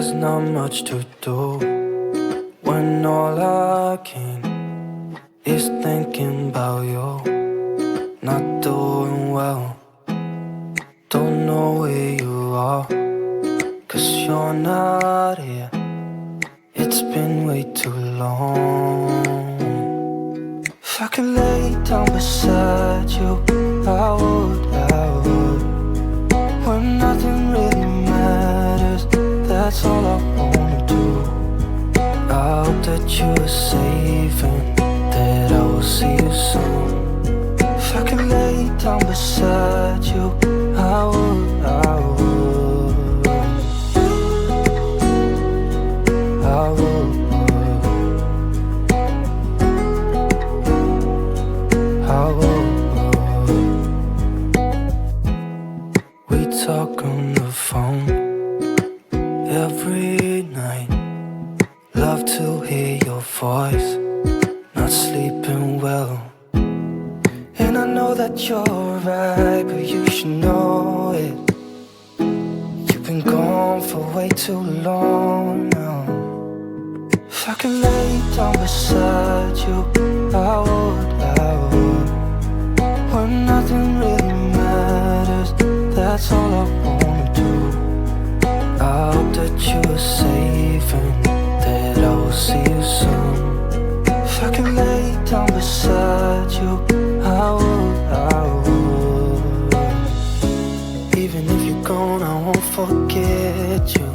There's not much to do when all I can is thinking about you. Not doing well, don't know where you are, 'cause you're not here. It's been way too long. If I could lay down beside you, I would, when nothing really matters, that's all I wanna do. I hope that you are safe and that I will see you soon. If I could lay down beside you, I would, I would, I would, I would. We talk on the phone every night. Love to hear your voice, not sleeping well. And I know that you're right, but you should know it. You've been gone for way too long now. If I could lay down beside you, I would, when nothing really matters, that's all I wanna do. I hope that you are safe and that I will see you soon. If I could lay down beside you, I would, I would. Even if you're gone, I won't forget you.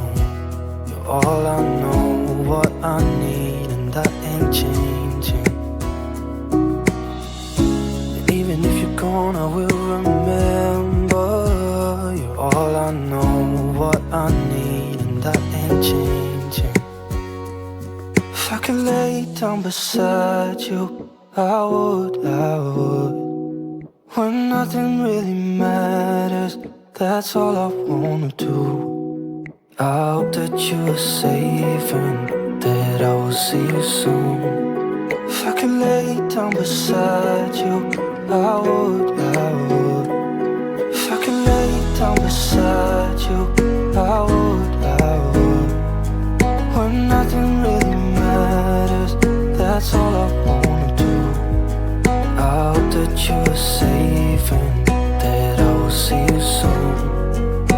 You're all I know, what I need, and that ain't changing. And even if you're gone, I will remember. You're all I know, what I need, and that ain't changing. If I could lay down beside you, I would, when nothing really matters, that's all I wanna do. I hope that you are safe and that I will see you soon. If I could lay down beside you, I would, if I could lay down beside you, I would, when nothing really matters, that's all I wanna do. I hope that you are safe and that I will see you soon.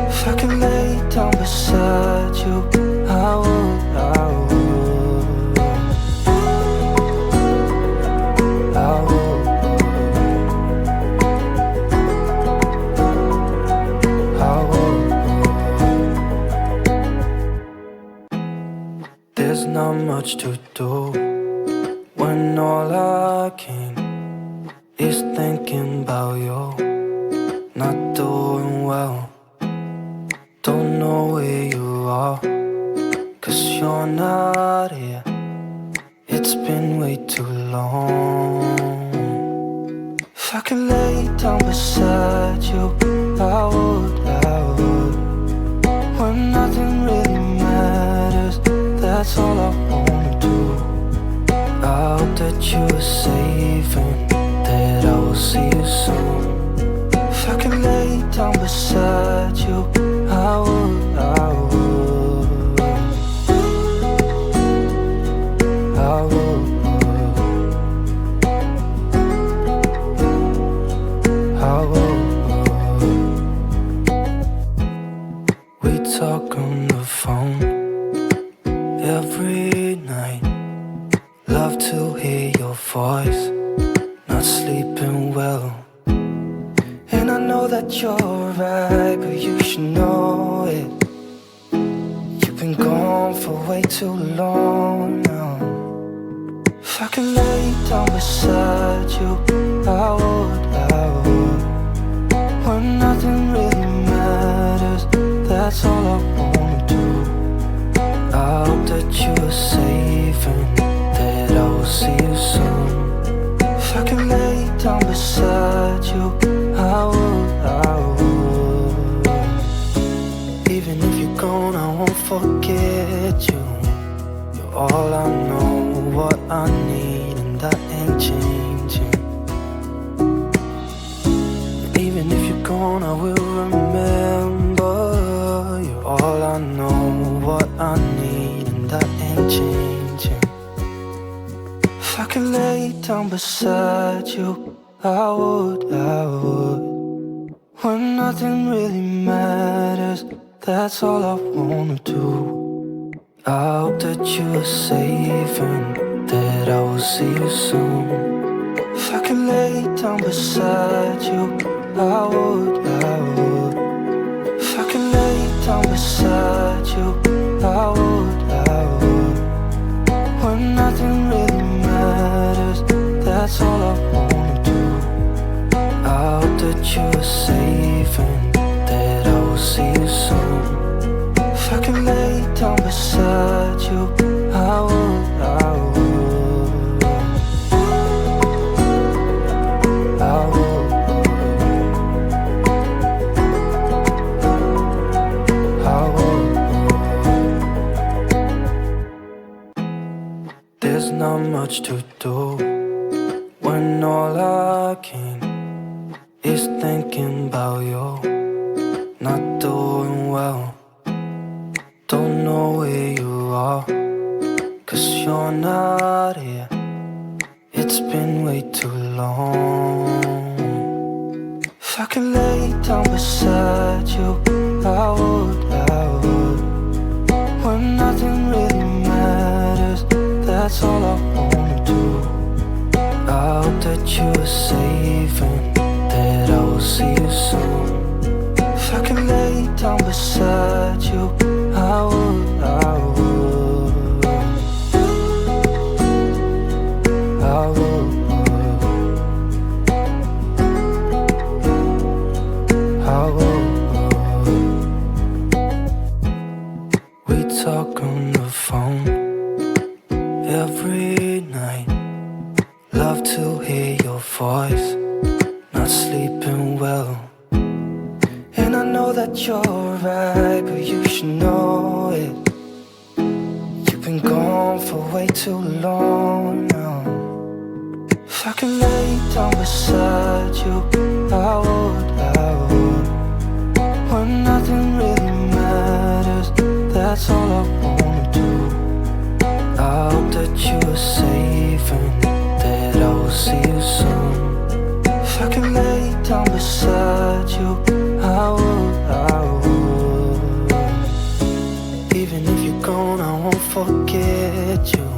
If I could lay down beside you, I would, I would, I would, I would. There's not much to do when all I can is thinking about you. Not doing well, don't know where you are, 'cause you're not here. It's been way too long. If I could lay down beside you, I would, when nothing really matters, that's all I wanna do. I hope that you are safe and that I will see you soon. If I could lay down beside you, I would, I would, I would, I would. We talk on the phone every night. Love to hear your voice, not sleeping well. And I know that you're right, but you should know it. You've been gone for way too long now. If I could lay down beside you, I would, when nothing really matters, that's all I wanna do. I hope that you are safe and that I will see you soon. If I could lay down beside you, I would, I would. Even if you're gone, I won't forget you. You're all I know, what I need, and that ain't changing. And even if you're gone, I will remember. You're all I know, what I need. down beside you, I would. When nothing really matters, that's all I wanna do. I hope that you are safe and that I will see you soon. If I could lay down beside you, I would. If I could lay down beside you, I would. When nothing really matters, that's all I wanna do. I hope that you are safe and that I will see you soon. If I could lay down beside you, I would. I would. There's not much to do when all I can is thinking about you. Not doing well, don't know where you are, 'cause you're not here. It's been way too long. If I could lay down beside you, I would. When nothing really matters, that's all I wanna do. I hope that you are safe and that I will see you soon. If I could lay down beside you, I would. I would. I would. I would. We talk on the phone every night. Love to hear your voice. Not sleeping well. And I know that you're right, but you should know it. You've been gone for way too long now. If I could lay down beside you, I would. When nothing really matters, that's all I wanna do. I hope that you are safe and that I will see you soon. If I could lay down beside you, I would. Even if you're gone, I won't forget you.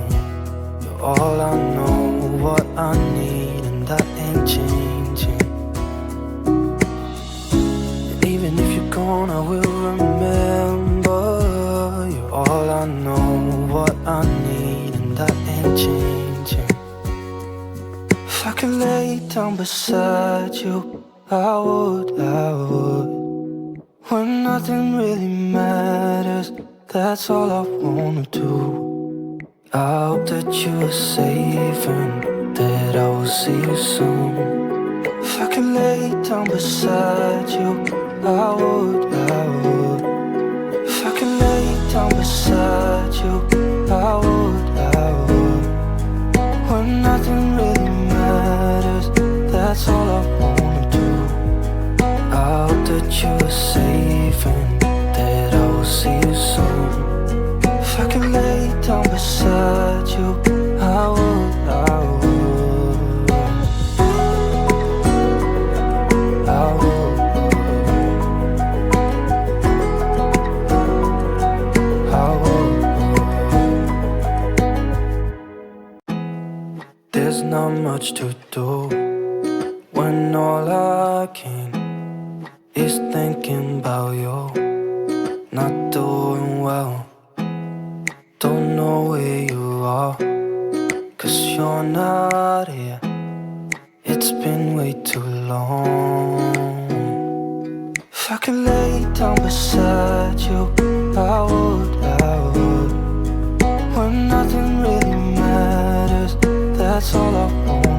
You're all I know, what I need, and that ain't changing. And even if you're gone, I will remember. You're all I know, what I need, and that ain't changing. If I could lay down beside you, I would. When nothing really matters, that's all I wanna do. I hope that you are safe and that I will see you soon. If I could lay down beside you, I would. If I could lay down beside you, I would. When nothing really matters, that's all I wanna do. I hope that you are safe and that I will see you soon. If I could lay down beside you, I would. I would. I would. I would. There's not much to do when all I can is thinking about you. Not doing well, don't know where you are, 'cause you're not here. It's been way too long. If I could lay down beside you, I would. When nothing really matters, that's all I want.